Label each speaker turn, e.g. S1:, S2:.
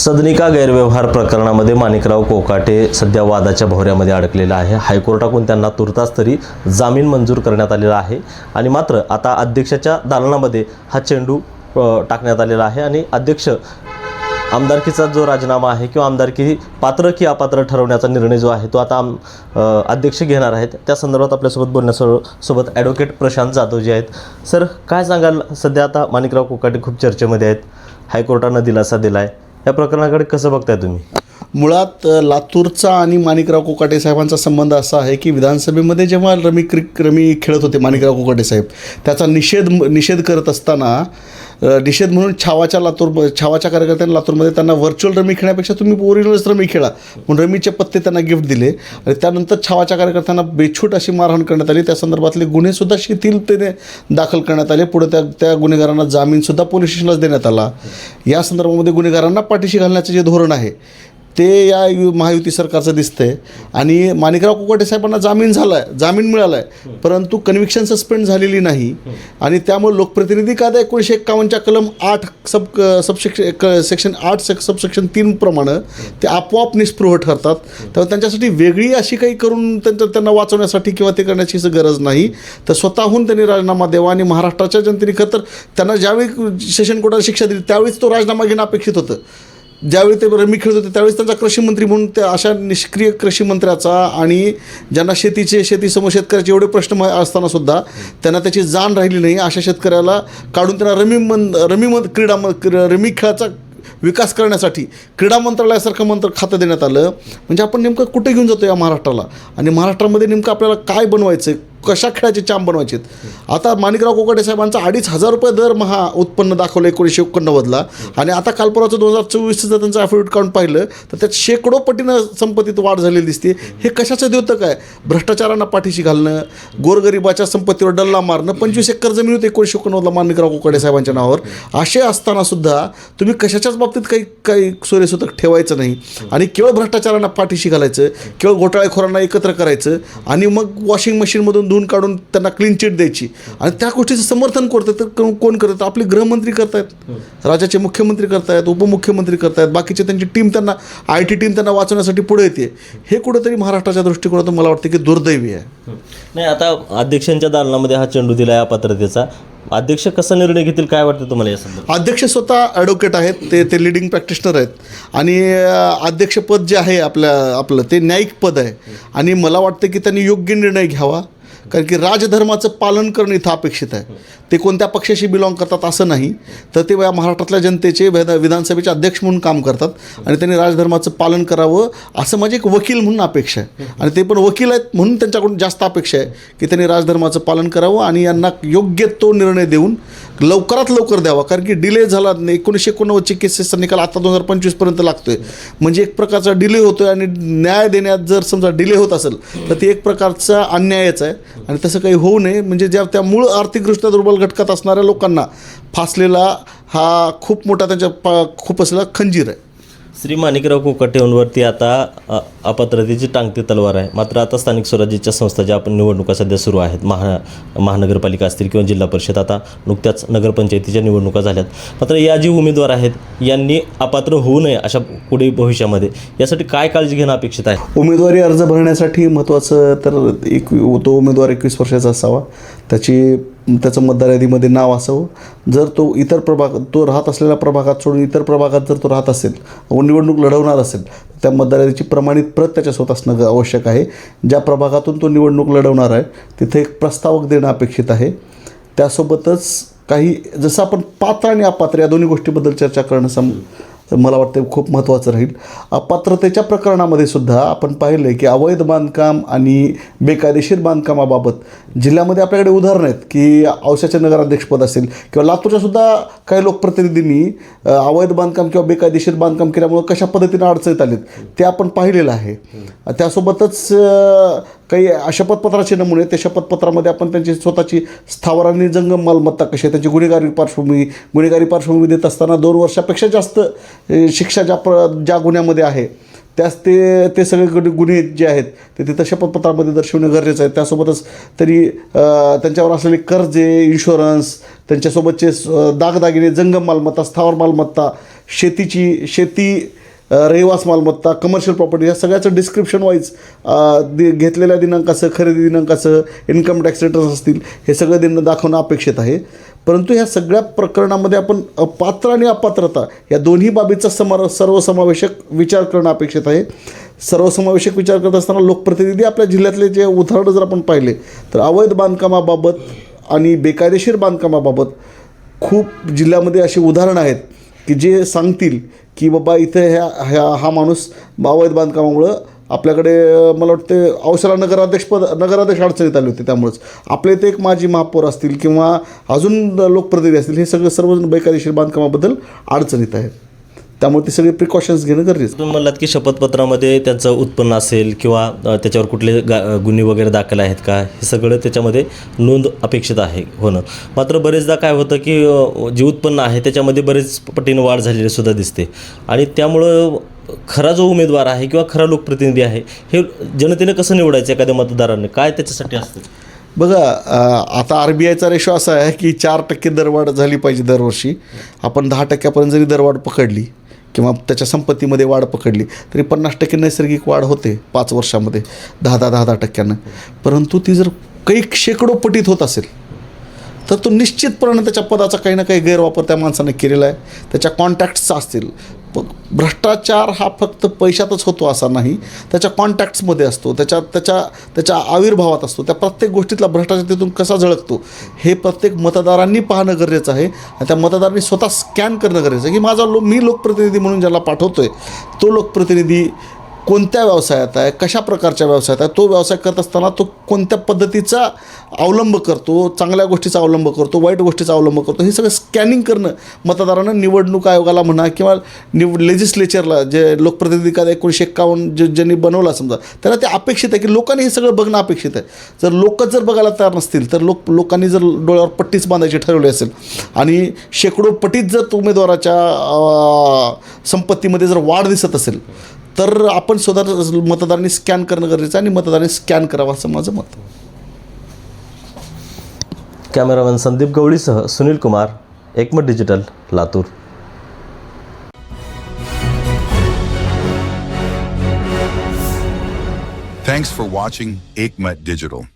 S1: सदनिका गैरव्यवहार प्रकरणामध्ये माणिकराव कोकाटे सध्या वादाच्या भोवऱ्यामध्ये अडकलेला आहे। हायकोर्टाकडून त्यांना तुर्तास तरी जामीन मंजूर करण्यात आलेला आहे आणि मात्र आता अध्यक्षाच्या दालनामध्ये हा चेंडू टाकण्यात आलेला आहे आणि अध्यक्ष आमदारकीचा जो राजीनामा आहे किंवा आमदारकी पात्र की अपात्र ठरवण्याचा निर्णय जो आहे तो आता अध्यक्ष घेणार आहेत। त्या संदर्भात आपल्यासोबत बोलण्यासोबत ॲडव्होकेट प्रशांत जाधव जे आहेत। सर, काय सांगाल? सध्या आता माणिकराव कोकाटे खूप चर्चेमध्ये आहेत, हायकोर्टानं दिलासा दिला आहे, या प्रकरणाकडे कसं बघताय तुम्ही?
S2: मुळात लातूरचा आणि माणिकराव कोकाटे साहेबांचा संबंध असा आहे की विधानसभेमध्ये जेव्हा रमी खेळत होते माणिकराव कोकाटे साहेब, त्याचा निषेध करत असताना निषेध म्हणून छावाच्या कार्यकर्त्यांनी लातूरमध्ये त्यांना व्हर्च्युअल रमी खेळण्यापेक्षा तुम्ही ओरिजिनलच रमी खेळा म्हणून रमीचे पत्ते त्यांना गिफ्ट दिले आणि त्यानंतर छावाच्या कार्यकर्त्यांना बेछूट अशी मारहाण करण्यात आली। त्या संदर्भातले गुन्हेसुद्धा शिथिलतेने दाखल करण्यात आले। पुढे त्या गुन्हेगारांना जामीनसुद्धा पोलीस स्टेशनलाच देण्यात आला। या संदर्भामध्ये गुन्हेगारांना पाठीशी घालण्याचं जे धोरण आहे ते या महायुती सरकारचं दिसतंय आणि माणिकराव कोकाटे साहेबांना जामीन मिळाला आहे, परंतु कन्व्हिक्शन सस्पेंड झालेली नाही आणि त्यामुळे लोकप्रतिनिधी कायदा 1951च्या कलम 8 सेक्शन 8 सबसेक्शन 3 प्रमाणे ते आपोआप निस्पृह ठरतात। त्यामुळे त्यांच्यासाठी वेगळी अशी काही करून त्यांना वाचवण्यासाठी किंवा ते करण्याची गरज नाही, तर स्वतःहून त्यांनी राजीनामा द्यावा आणि महाराष्ट्राच्या जनतेने खरं तर त्यांना ज्यावेळी सेशन कोर्टाने शिक्षा दिली त्यावेळीच तो राजीनामा घेणं अपेक्षित होतं। ज्यावेळी ते रमी खेळत होते त्यावेळेस त्यांचा कृषी मंत्री म्हणून त्या अशा निष्क्रिय कृषी मंत्र्याचा आणि ज्यांना शेतीसमोर शेतकऱ्याचे एवढे प्रश्न असताना सुद्धा त्यांना त्याची जाण राहिली नाही, अशा शेतकऱ्याला काढून त्यांना रमी खेळाचा विकास करण्यासाठी क्रीडा मंत्रालयासारखं खातं देण्यात आलं। म्हणजे आपण नेमकं कुठे घेऊन जातो या महाराष्ट्राला आणि महाराष्ट्रामध्ये नेमकं आपल्याला काय बनवायचं, कशा खेळाचे चांब बनवायचे। आता माणिकराव कोकाटे साहेबांचा 2,500 रुपये दरमहा उत्पन्न दाखवलं 1989ला आणि आता कालपराचं 2024चं जर त्यांचं ॲफिडेविट काढून पाहिलं तर त्यात शेकडो पटीनं संपत्तीत वाढ झालेली दिसते। हे कशाचं द्योतक आहे? भ्रष्टाचारांना पाठीशी घालणं, गोरगरिबाच्या संपत्तीवर डल्ला मारणं। 25 एकर जमीन होती 1989ला माणिकराव कोकाटे साहेबांच्या नावावर। असे असताना सुद्धा तुम्ही कशाच्याच बाबतीत काही सोयरेसोतक ठेवायचं नाही आणि केवळ भ्रष्टाचारांना पाठीशी घालायचं, केवळ घोटाळेखोरांना एकत्र करायचं आणि मग वॉशिंग मशीनमधून धुवून काढून त्यांना क्लीन चिट द्यायची आणि त्या गोष्टीचं समर्थन करतात। तर कोण करतात? आपले गृहमंत्री करतायत, राज्याचे मुख्यमंत्री करतायत, उपमुख्यमंत्री करतायत, बाकीचे त्यांची टीम त्यांना IT टीम त्यांना वाचवण्यासाठी पुढे येते। हे कुठेतरी महाराष्ट्राच्या दृष्टिकोनातून मला वाटतं की दुर्दैवी आहे।
S1: नाही, आता अध्यक्षांच्या दालनामध्ये हा चेंडू दिला या पात्रतेचा, अध्यक्ष कसा निर्णय घेतील काय वाटतं तुम्हाला या संदर्भात?
S2: अध्यक्ष स्वतः ॲडव्होकेट आहेत, ते लिडिंग प्रॅक्टिशनर आहेत आणि अध्यक्षपद जे आहे आपलं ते न्यायिक पद आहे आणि मला वाटतं की त्यांनी योग्य निर्णय घ्यावा, कारण की राजधर्माचं पालन करणं इथं अपेक्षित आहे। ते कोणत्या पक्षाशी बिलॉंग करतात असं नाही, तर ते महाराष्ट्रातल्या जनतेचे विधानसभेचे अध्यक्ष म्हणून काम करतात आणि त्यांनी राजधर्माचं पालन करावं असं माझी एक वकील म्हणून अपेक्षा आहे आणि ते पण वकील आहेत म्हणून त्यांच्याकडून जास्त अपेक्षा आहे की त्यांनी राजधर्माचं पालन करावं आणि यांना योग्य तो निर्णय देऊन लवकरात लवकर द्यावा, कारण की डिले झाला 1989ची केसेसचा निकाल आता 2025पर्यंत लागतोय। म्हणजे एक प्रकारचा डिले होतोय आणि न्याय देण्यात जर समजा डिले होत असेल तर ते एक प्रकारचा अन्यायच आहे आणि तसं काही होऊ नये। म्हणजे त्या मूळ आर्थिकदृष्ट्या दुर्बल घटकात असणाऱ्या लोकांना फासलेला हा खूप मोठा खूप असलेला खंजीर आहे।
S1: श्री माणिकराव कोकाटेंवरती आता अपात्रतेची टांगती तलवार आहे। मात्र आता स्थानिक स्वराज्याच्या संस्था ज्या आपण निवडणुका सध्या सुरू आहेत, महानगरपालिका असतील किंवा जिल्हा परिषद, आता नुकत्याच नगरपंचायतीच्या निवडणुका झाल्यात, मात्र या जी उमेदवार आहेत यांनी अपात्र होऊ नये अशा पुढे भविष्यामध्ये यासाठी काय काळजी घेणं अपेक्षित आहे?
S2: उमेदवारी अर्ज भरण्यासाठी महत्त्वाचं तर तो उमेदवार 21 वर्षाचा असावा, त्याचं मतदार यादीमध्ये नाव असावं। जर तो राहत असलेल्या प्रभागात सोडून इतर प्रभागात जर तो राहत असेल व निवडणूक लढवणार असेल त्या मतदार यादीची प्रमाणित प्रत त्याच्यासोबत असणं आवश्यक आहे। ज्या प्रभागातून तो निवडणूक लढवणार आहे तिथे एक प्रस्तावक देणं अपेक्षित आहे। त्यासोबतच काही जसं आपण पात्र आणि अपात्र या दोन्ही गोष्टीबद्दल चर्चा करणं मला वाटतं खूप महत्त्वाचं राहील। अपात्रतेच्या प्रकरणामध्ये सुद्धा आपण पाहिलं आहे की अवैध बांधकाम आणि बेकायदेशीर बांधकामाबाबत जिल्ह्यामध्ये आपल्याकडे उदाहरणं आहेत की औसाचे नगराध्यक्षपद असेल किंवा लातूरच्या सुद्धा काही लोकप्रतिनिधींनी अवैध बांधकाम किंवा बेकायदेशीर बांधकाम केल्यामुळं कशा पद्धतीनं अडचणीत आलेत ते आपण पाहिलेलं आहे। त्यासोबतच काही शपथपत्राचे नमुने, त्या शपथपत्रामध्ये आपण त्यांची स्वतःची स्थावर आणि जंगम मालमत्ता कशी आहे, त्यांची गुन्हेगारी पार्श्वभूमी देत असताना 2 वर्षापेक्षा जास्त शिक्षा ज्या गुन्ह्यामध्ये आहे त्यास ते सगळे गुन्हे जे आहेत ते तिथं शपथपत्रामध्ये दर्शवणं गरजेचं आहे। त्यासोबतच तरी त्यांच्यावर असलेले कर्जे, इन्शुरन्स, त्यांच्यासोबतचे दागदागिने, जंगम मालमत्ता, स्थावर मालमत्ता शेती रहिवास मालमत्ता, कमर्शियल प्रॉपर्टी, या सगळ्याचं डिस्क्रिप्शन वाईज घेतलेल्या दिनांकासह, खरेदी दिनांकासह, इन्कम टॅक्स रिटर्न्स असतील, हे सगळं दाखवणं अपेक्षित आहे. परंतु ह्या सगळ्या प्रकरणामध्ये आपण पात्र आणि अपात्रता या दोन्ही बाबीचा सर्वसमावेशक विचार करणं अपेक्षित आहे. सर्वसमावेशक विचार करत असताना लोकप्रतिनिधी आपल्या जिल्ह्यातले जे उदाहरणं जर आपण पाहिले तर अवैध बांधकामाबाबत आणि बेकायदेशीर बांधकामाबाबत खूप जिल्ह्यामध्ये अशी उदाहरणं आहेत की जे सांगतील की बाबा इथं हा माणूस अवैध बांधकामामुळं आपल्याकडे मला वाटते औषधाला नगराध्यक्ष अडचणीत आले होते. त्यामुळेच आपल्या इथे एक माजी महापौर असतील किंवा अजून लोकप्रतिनिधी असतील, हे सर्वजण बेकायदेशीर बांधकामाबद्दल अडचणीत आहेत. त्यामुळे ते सगळे प्रिकॉशन्स घेणं गरजेचं.
S1: तुम्ही म्हणलात की शपथपत्रामध्ये त्यांचं उत्पन्न असेल किंवा त्याच्यावर कुठले गुन्हे वगैरे दाखल आहेत का, हे सगळं त्याच्यामध्ये नोंद अपेक्षित आहे होणं. मात्र बरेचदा काय होतं की जे उत्पन्न आहे त्याच्यामध्ये बरेच पटीनं वाढ झालेली सुद्धा दिसते आणि त्यामुळं खरा जो उमेदवार आहे किंवा खरा लोकप्रतिनिधी आहे हे जनतेने कसं निवडायचं एखाद्या मतदाराने, काय त्याच्यासाठी असतं?
S2: बघा, आता RBIचा रेशो असा आहे की 4% दरवाढ झाली पाहिजे दरवर्षी. आपण 10% जरी दरवाढ पकडली किंवा त्याच्या संपत्तीमध्ये वाढ पकडली तरी 50% नैसर्गिक वाढ होते 5 वर्षामध्ये 10-10%. परंतु ती जर काही शेकडो पटीत होत असेल तर तो निश्चितपणे त्याच्या पदाचा काही ना काही गैरवापर त्या माणसाने केलेला आहे. त्याच्या कॉन्टॅक्ट्सचा असतील. भ्रष्टाचार हा फक्त पैशातच होतो असा नाही, त्याच्या कॉन्टॅक्ट्समध्ये असतो, त्याच्या आविर्भावात असतो. त्या प्रत्येक गोष्टीतला भ्रष्टाचार तिथून कसा झळकतो हे प्रत्येक मतदारांनी पाहणं गरजेचं आहे. आणि त्या मतदारांनी स्वतः स्कॅन करणं गरजेचं आहे की मी लोकप्रतिनिधी म्हणून ज्याला पाठवतो आहे तो लोकप्रतिनिधी कोणत्या व्यवसायात आहे, कशा प्रकारच्या व्यवसायात आहे, तो व्यवसाय करत असताना तो कोणत्या पद्धतीचा अवलंब करतो, चांगल्या गोष्टीचा अवलंब करतो, वाईट गोष्टीचा अवलंब करतो, हे सगळं स्कॅनिंग करणं मतदारांना निवडणूक आयोगाला म्हणा किंवा लेजिस्लेचरला जे लोकप्रतिनिधी कायदा 1951 ज्यांनी बनवला समजा त्यांना ते अपेक्षित आहे की लोकांनी हे सगळं बघणं अपेक्षित आहे. जर लोकच जर बघायला तयार नसतील तर लोकांनी जर डोळ्यावर पट्टीच बांधायची ठरवली असेल आणि शेकडो पटीत जर उमेदवाराच्या संपत्तीमध्ये जर वाढ दिसत असेल तर आपण सुद्धा मतदारांनी स्कॅन करणं गरजेचं आहे आणि मतदारांनी स्कॅन करावं असं माझं मत.
S1: कॅमेरामॅन संदीप गवळीसह सुनील कुमार, एकमत digital, Latur.
S3: Thanks for watching Ekmat Digital.